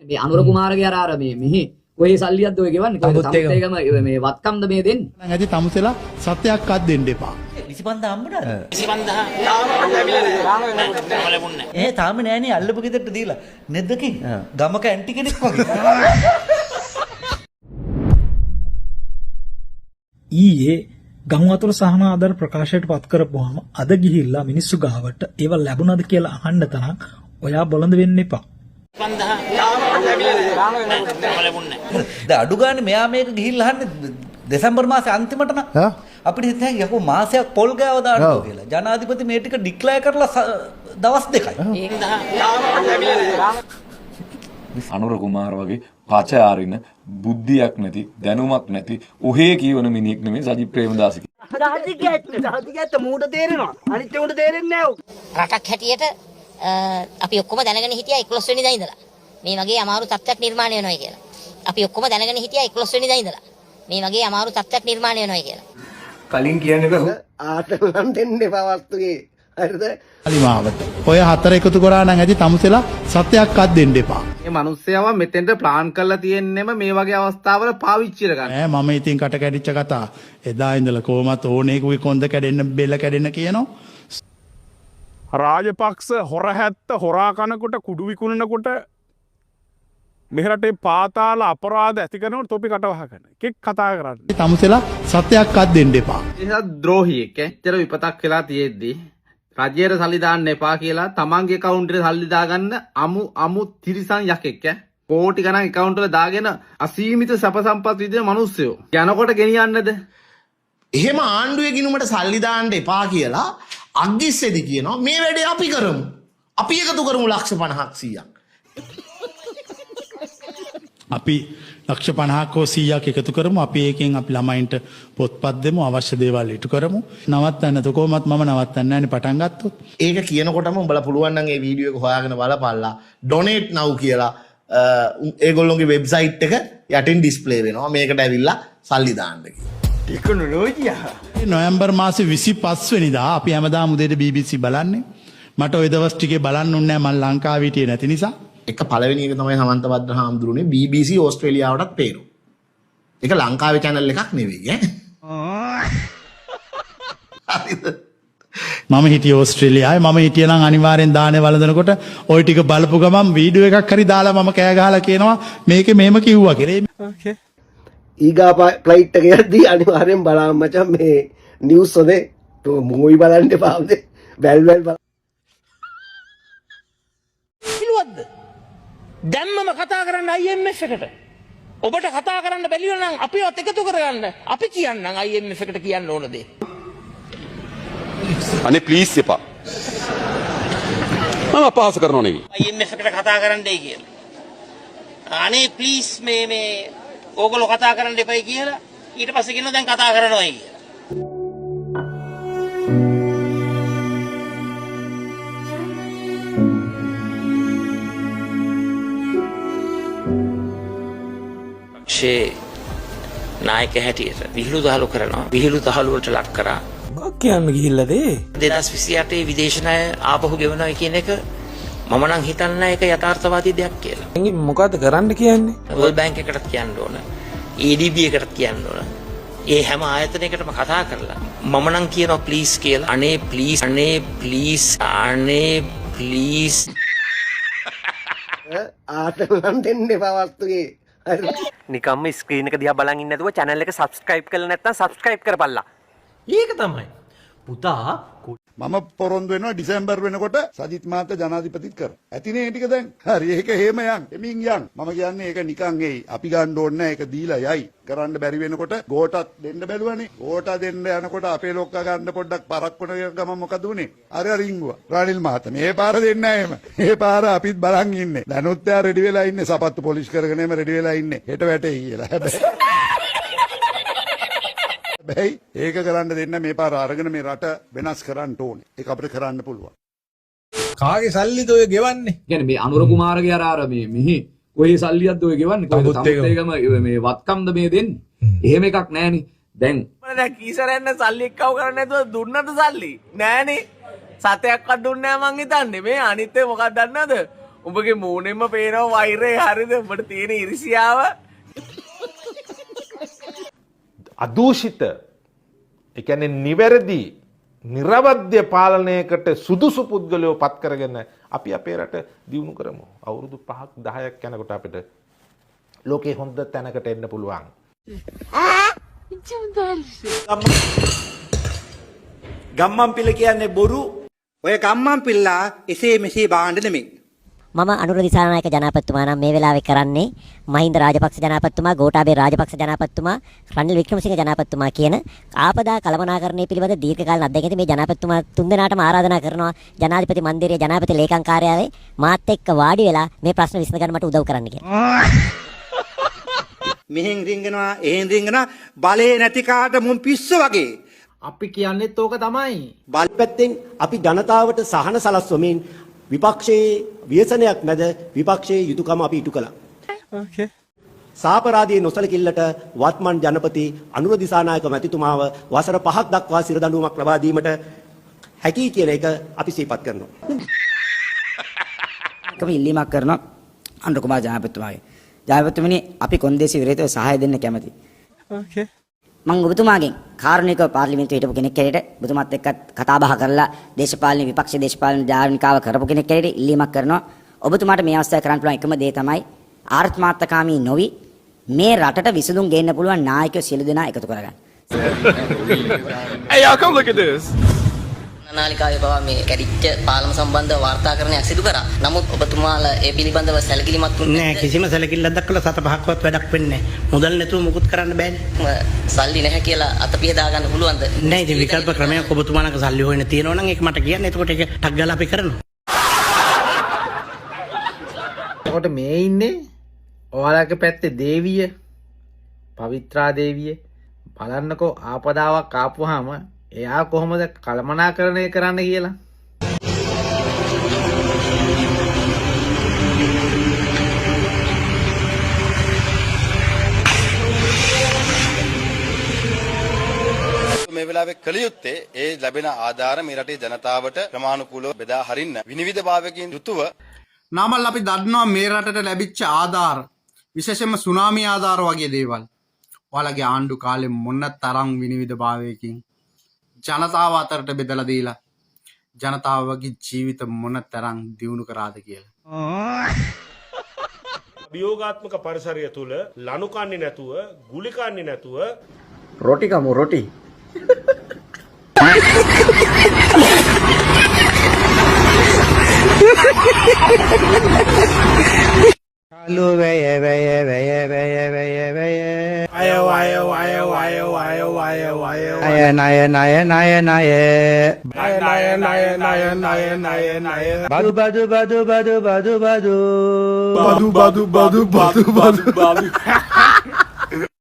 මේ අනුර කුමාරගේ අර මෙහි කොහේ සල්ලියක්ද ඔය ගෙවන්නේ? කොහෙද තමුත්තේගම මේ වත්කම්ද මේ දෙන්නේ? නම් ඇති තමුසෙලා සත්‍යයක්වත් දෙන්න එපා. 25000 හම්බුණාද? 25000 තාම නෑනේ අල්ලපු ගෙදරට දීලා. නෙද්දකින් ගමක ඇන්ටි කෙනෙක් වගේ. ඊයේ ගම්වතුර සහන ආධාර ප්‍රකාශයට පත් කරපුවාම අද ගිහිල්ලා මිනිස්සු ගාවට ඒව ලැබුණාද කියලා අහන්න තරම් ඔයා බොළඳ වෙන්න එපා. 25000 අඩු ගානේ මෙයා මේක ගිහිල්ලා අහන්නේ දෙසැම්බර් මාසේ අන්තිමට නම් අපිට හිතන්නේ යකෝ මාසයක් පොල් ගාව දානවා කියලා. ජනාධිපති මේ ටික ඩික්ලෙයාර් කරලා දවස් දෙකයි. අනුර කුමාර වගේ පචාරින බුද්ධියක් නැති දැනුමක් නැති ඔහේ කියවන මිනිහෙක් නෙමෙයි සජිත් ප්‍රේමදාස. දහදිගැත්ත මූට තේරෙනවා. අනිත් උන්ට තේරෙන්නේ නැහැ. රටක් හැටියට අපි ඔක්කොම දැනගෙන හිටියා 11 වෙනිදා ඉඳලා මේ වගේ අමාරු තත්ත්වයක් නිර්මාණය වෙනවා කියලා. අපි ඔක්කොම දැනගෙන හිටියා 11 වෙනිදා ඉඳලා මේ වගේ අමාරු තත්ත්වයක් නිර්මාණය වෙනවා කියලා. කලින් කියන්නේ බෑ. ආතලම් දෙන්න එපා වස්තුවේ. හරිද? අලිමාවට. ඔය හතර එකතු කරා නම් ඇති තමුසෙලා සත්‍යයක්වත් දෙන්න එපා. මේ මිනිස්සයව මෙතෙන්ට ප්ලාන් කරලා තියෙන්නෙම මේ වගේ අවස්ථාවල පාවිච්චි කරගන්න. මම ඉතින් කට කැඩිච්ච කතා. එදා ඉඳලා කොහොමත් ඕනේකුයි කොන්ද කැඩෙන්න බෙල්ල කැඩෙන්න කියනවා. රාජපක්ෂ හොරහැත්ත හොරා කනකොට කුඩු විකුණනකොට මේ රටේ පාතාල අපරාධ ඇති කරනකොට තොපි කටවහ කරන එකෙක් කතා කරන්නේ. තමුසෙලා සත්‍යයක්වත් දෙන්න එපා. ඒක ද්‍රෝහියෙක් ඇත්තට විපතක් වෙලා තියෙද්දි රජයට සල්ලි දාන්න එපා කියලා තමන්ගේ account එකට සල්ලි දාගන්න අමු තිරිසන් යකෙක් කෝටි ගණන් account වල දාගෙන අසීමිත සැප සම්පත් විදින මිනිස්සුયો යනකොට ගෙනියන්නද? එහෙම ආණ්ඩුවේ ගිණුමට සල්ලි දාන්න එපා කියලා අග්ගිස්සෙදි කියනවා මේ වැඩේ අපි කරමු. අපි එකතු කරමු ලක්ෂ 50ක් 100ක්. අපි ලක්ෂ 50ක් හෝ 100ක් එකතු කරමු. අපි ඒකෙන් අපි ළමයින්ට පොත්පත් දෙමු, අවශ්‍ය දේවල් ඉටු කරමු. නවත්තන්න කොහොමත් මම නවත්තන්නේ නැහැනේ පටන් ගත්තොත්. ඒක කියනකොටම උඹලා පුළුවන් නම් ඒ වීඩියෝ එක හොයාගෙන බලපල්ලා. donate now කියලා ඒගොල්ලෝගේ වෙබ්සයිට් එක යටින් ඩිස්ප්ලේ වෙනවා. මේකට ඇවිල්ලා සල්ලි දාන්න කියලා. ටෙක්නොලොජියා. නොවැම්බර් මාසේ 25 වෙනිදා අපි හැමදාම උදේට BBC බලන්නේ. මට ওই දවස් ටිකේ බලන්න උන්නේ නැහැ මම ලංකාවේ හිටියේ නැති නිසා. එක පළවෙනි එක තමයි සමන්ත භද්‍ර හාමුදුරුවනේ BBC ඕස්ට්‍රේලියාවටත් පේනවා. ඒක ලංකාවේ channel එකක් නෙවෙයි හරිද? මම හිටියේ ඕස්ට්‍රේලියාවේ. මම හිටියේ නම් අනිවාර්යෙන් දානේ වළඳනකොට ওই ටික බලපු ගමන් වීඩියෝ එකක් හරි දාලා මම කෑ ගහලා කියනවා මේකේ මෙහෙම කිව්වා කියලා. ඕකේ. ඊගා ෆ්ලයිට් එක යද්දී අනිවාර්යෙන් බලන්න මචං මේ නිවුස් හොදේ මූවි බලන්න එපා හොදේ. වැල් බලන්න. කිලුවද්ද? දැම්මම කතා කරන්න IMF එකට. ඔබට කතා කරන්න බැරි නම් අපිවත් එකතු කරගන්න. අපි කියන්නම් IMF එකට කියන්න ඕන දේ. අනේ ප්ලීස් එපා. මම අපහාස කරනව නෙවෙයි. IMF එකට කතා කරන්නයි කියලා. අනේ ප්ලීස් මේ ඕගොල්ලෝ කතා කරන්න එපයි කියලා ඊට පස්සේ කියනවා දැන් කතා කරනවායි කියලා. ෂේ නායක හැටියට විහිළු දහළු කරනවා. විහිළු දහළු වලට ලක් කරා. මොකක් කියන්න ගිහිල්ලාද? 2028 විදේශ ණය ආපහු ගෙවනවා කියන එක මම නම් හිතන්නේ ඒක යථාර්ථවාදී දෙයක් කියලා. මොකද්ද කරන්න කියන්නේ? වර්ල්ඩ් බැංක් එකටත් කියන්න ඕන. ADB එකටත් කියන්න ඕන. ඒ හැම ආයතනයකටම කතා කරලා මම නම් කියනවා ප්ලීස් කියලා. අනේ ප්ලීස් අනේ ප්ලීස් අනේ ප්ලීස් ආතලම් දෙන්න එපා වස්තුවේ. නිකම්ම ස්ක්‍රීන් එක දිහා බලන් ඉන්නේ නැතුව channel එක subscribe කරලා නැත්නම් subscribe කරපල්ලා. ඒක තමයි. පුතා මම පොරොන්දු වෙනවා ඩිසැම්බර් වෙනකොට සජිත් මහත්තයා ජනාධිපතිත් කර. ඇතිනේ ටික දැන්. හරි ඒක හේම යන්. එමින් යන්. මම කියන්නේ ඒක නිකන් එයි. අපි ගන්න ඕනේ නැහැ. ඒක දීලා යයි. කරන්න බැරි වෙනකොට ගෝටත් දෙන්න බැලුවනේ. ගෝට දෙන්න යනකොට අපේ ලොක්කා ගන්න පොඩ්ඩක් පරක් වුණ ගම මොකද උනේ? අර රිංගුවා. රානිල් මහත්තයා මේ පාර දෙන්නේ නැහැ එහෙම. මේ පාර අපිත් බලන් ඉන්නේ. දැනුත් යා රෙඩි වෙලා ඉන්නේ. සපත්තු පොලිෂ් කරගෙන එම රෙඩි වෙලා ඉන්නේ. හෙට වැටෙයි කියලා. හැබැයි ඒක කරන්න දෙන්න මේ පාර අරගෙන මේ රට වෙනස් කරන්න ඕනේ. ඒක අපිට කරන්න පුළුවන්. කාගේ සල්ලිද ඔය ගෙවන්නේ? කියන්නේ මේ අනුර කුමාරගේ අර මෙහි කොහේ සල්ලියක්ද ඔය ගෙවන්නේ? කොහෙද තමුත්තේගම මේ වත්කම්ද මේ දෙන්නේ? එහෙම එකක් නැහනේ. දැන් මම දැන් කීසරෙන්න සල්ලි එක්කව කරන්නේ නැතුව දුන්නද සල්ලි? නෑනේ. සතයක්වත් දුන්නේ නෑ මං හිතන්නේ. මේ අනිත් ඒ මොකක්ද දන්නවද? උඹගේ මූණෙන්ම පේනවා වෛරය හරිද උඹට තියෙන ඉරිසියාව අදූෂිත ඒ කියන්නේ නිවැරදි නිර්වද්‍ය පාලනයකට සුදුසු පුද්ගලයෝ පත් කරගෙන අපි අපේ රට දියුණු කරමු. අවුරුදු 5ක් 10ක් යනකොට අපිට ලෝකේ හොඳ තැනකට එන්න පුළුවන්. ගම්මන් පිළ කියන්නේ බොරු. ඔය ගම්මන් පිල්ලා එසේ මෙසේ බාණ්ඩ නෙමෙයි. මම අනුර දිසානායක ජනාධිපතිතුමා නම් මේ වෙලාවේ කරන්නේ මහින්ද රාජපක්ෂ ජනාධිපතිතුමා, ගෝඨාභය රාජපක්ෂ ජනාධිපතිතුමා, රනිල් වික්‍රමසිංහ ජනාධිපතිතුමා කියන ආපදා කළමනාකරණය පිළිබඳ දීර්ඝකාලීන අධ්‍යයනයේදී මේ ජනාධිපතිතුමා තුන්දෙනාටම ආරාධනා කරනවා ජනාධිපති මන්දිරයේ ජනාධිපති ලේකම් කාර්යාලයේ මාත් එක්ක වාඩි වෙලා මේ ප්‍රශ්න විසඳගන්න මට උදව් කරන්න කියලා. මෙහෙන් රිංගනවා, එහෙන් රිංගනවා, බලේ නැති කාට මුන් පිස්සු වගේ. අපි කියන්නේත් ඕක තමයි බලපැත්තෙන් අපි ජනතාවට සහන සලස්වමින් විපක්ෂයේ ව්‍යසනයක් මැද විපක්ෂයේ යුතුයකම අපි ඉටු කළා. ඕකේ සාපරාධයේ නොසලකිල්ලට වත්මන් ජනපති අනුර දිසානායක මැතිතුමාව වසර 5ක් දක්වා සිරදඬුවමක් ලබා දීමට හැකි කියන එක අපි සිහිපත් කරනවා. කම ඉල්ලීමක් කරනවා අනුර කුමාර ජනාධිපතිතුමාගේ. ජනාධිපතිතුමනි අපි කොන්දේසි විරහිතව සහාය දෙන්න කැමැති. ඕකේ මම ඔබතුමාගෙන් කාරුණිකව පාර්ලිමේන්තුවේ හිටපු කෙනෙක් හැටියට ඔබතුමාත් එක්ක කතා බහ කරලා දේශපාලන විපක්ෂ දේශපාලන ධාර්මිකාව කරපු කෙනෙක් හැටියට ඉල්ලීමක් කරනවා. ඔබතුමාට මේ අවස්ථාවේ කරන්න පුළුවන් එකම දේ තමයි ආර්ථිකමාත්‍රකාමී නොවි මේ රටට විසඳුම් ගේන්න පුළුවන් නායකයෝ සියලු දෙනා එකතු කරගන්න. Hey y'all come look at this. නාලිකාවේ බව මේ කැඩිච්ච පාලම සම්බන්ධ වාර්තාකරණයක් සිදු කරා. නමුත් ඔබතුමාලා ඒ පිළිබඳව සැලකිලිමත් නෑ කිසිම සැලකිල්ලක් දක්වලා 7-5ක්වත් වැඩක් වෙන්නේ නෑ. මුදල් නැතුව මුකුත් කරන්න බෑනේ. සල්ලි නැහැ කියලා අතපිය දාගන්න පුළුවන්ද? නෑ ඉතින් විකල්ප ක්‍රමයක් ඔබතුමාලගේ සල්ලි හොයන්න තියෙනවා නම් ඒක මට කියන්න. එතකොට ඒක ටක් ගාලා අපි කරනවා. එතකොට මේ ඉන්නේ ඔයාලගේ පැත්තේ දේවිය පවිත්‍රා දේවිය බලන්නකෝ ආපදාවක් ආපුවාම එයා කොහොමද කළමනාකරණය කරන්න කියලා. මේ වෙලාවේ කළ යුත්තේ ඒ ලැබෙන ආධාර මේ රටේ ජනතාවට ප්‍රමාණිකූලව බෙදා හරින්න විනිවිදභාවයකින් යුතුව නාමල් අපි දන්නවා මේ රටට ලැබිච්ච ආධාර විශේෂයෙන්ම සුනාමි ආධාර වගේ දේවල්. ඔයාලගේ ආණ්ඩු කාලේ මොන තරම් විනිවිදභාවයකින් ජනතාව අතරට බෙදලා දීලා ජනතාවගේ ජීවිත මොන තරම් දියුණු කරාද කියලා. අභියෝගාත්මක පරිසරය තුල ලනු කන්නේ නැතුව, ගුලි කන්නේ නැතුව රොටි කමු රොටි. Hello, badu